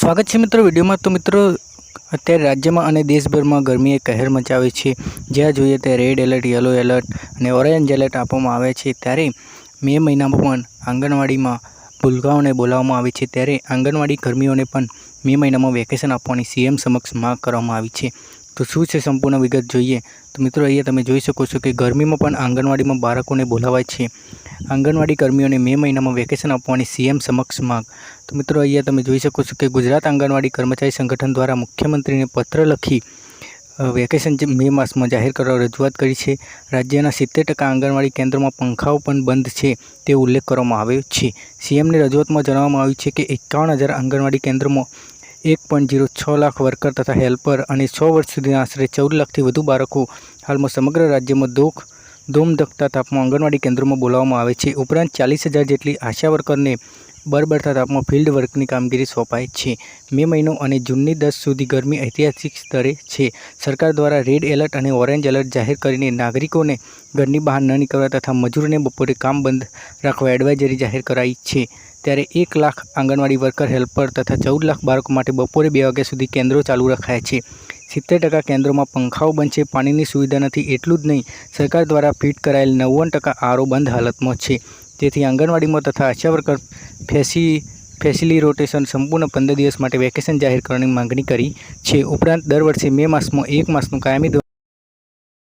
સ્વાગત છે મિત્રો વિડીયોમાં। તો મિત્રો અત્યારે રાજ્યમાં અને દેશભરમાં ગરમીએ કહેર મચાવી છે। જ્યાં જોઈએ તે રેડ એલર્ટ, યલો એલર્ટ અને ઓરેન્જ એલર્ટ આપવામાં આવે છે। ત્યારે મે મહિનામાં પણ આંગણવાડીમાં ભૂલકાઓને બોલાવવામાં આવી છે। ત્યારે આંગણવાડી કર્મીઓને પણ મે મહિનામાં વેકેશન આપવાની સીએમ સમક્ષ માંગ કરવામાં આવી છે। તો શું છે સંપૂર્ણ વિગત જોઈએ તો મિત્રો અહીંયા તમે જોઈ શકો છો કે ગરમીમાં પણ આંગણવાડીમાં બાળકોને બોલાવાય છે। આંગણવાડી કર્મીઓને મે મહિનામાં વેકેશન આપવાની સીએમ સમક્ષ માંગ। તો મિત્રો અહીંયા તમે જોઈ શકો છો કે ગુજરાત આંગણવાડી કર્મચારી સંગઠન દ્વારા મુખ્યમંત્રીને પત્ર લખી વેકેશન મે માસમાં જાહેર કરવા રજૂઆત કરી છે। રાજ્યના 70% આંગણવાડી કેન્દ્રોમાં પંખાઓ પણ બંધ છે તે ઉલ્લેખ કરવામાં આવ્યો છે। સીએમને રજૂઆતમાં જણાવવામાં આવ્યું છે કે 51,000 આંગણવાડી કેન્દ્રોમાં 1.06 લાખ વર્કર તથા હેલ્પર અને 6 વર્ષ સુધીના આશરે 14 લાખથી વધુ બાળકો હાલમાં સમગ્ર રાજ્યમાં ધોમધખતા તાપમાં આંગણવાડી કેન્દ્રોમાં બોલાવવામાં આવે છે। ઉપરાંત 40,000 જેટલી આશા વર્કરને બરબરતા તાપમાં ફિલ્ડ વર્કની કામગીરી સોંપાઈ છે। મે મહિનો અને જૂનની 10 સુધી ગરમી ઐતિહાસિક સ્તરે છે। સરકાર દ્વારા રેડ એલર્ટ અને ઓરેન્જ એલર્ટ જાહેર કરીને નાગરિકોને ઘરની બહાર ન નીકળવા તથા મજૂરોને બપોરે કામ બંધ રાખવા એડવાઇઝરી જાહેર કરાઈ છે। ત્યારે 1 લાખ આંગણવાડી વર્કર, હેલ્પર તથા 14 લાખ બાળકો માટે બપોરે 2 વાગ્યા સુધી કેન્દ્રો ચાલુ રખાયા છે। 70% કેન્દ્રોમાં પંખાઓ બંધ છે, પાણીની સુવિધા નથી। એટલું જ નહીં, સરકાર દ્વારા ફિટ કરાયેલ 90% આરઓ બંધ હાલતમાં છે। તેથી આંગણવાડીમાં તથા આશા વર્કર ફેસિલી રોટેશન સંપૂર્ણ 15 દિવસ માટે વેકેશન જાહેર કરવાની માંગણી કરી છે। ઉપરાંત દર વર્ષે મે માસમાં 1 માસનું કાયમી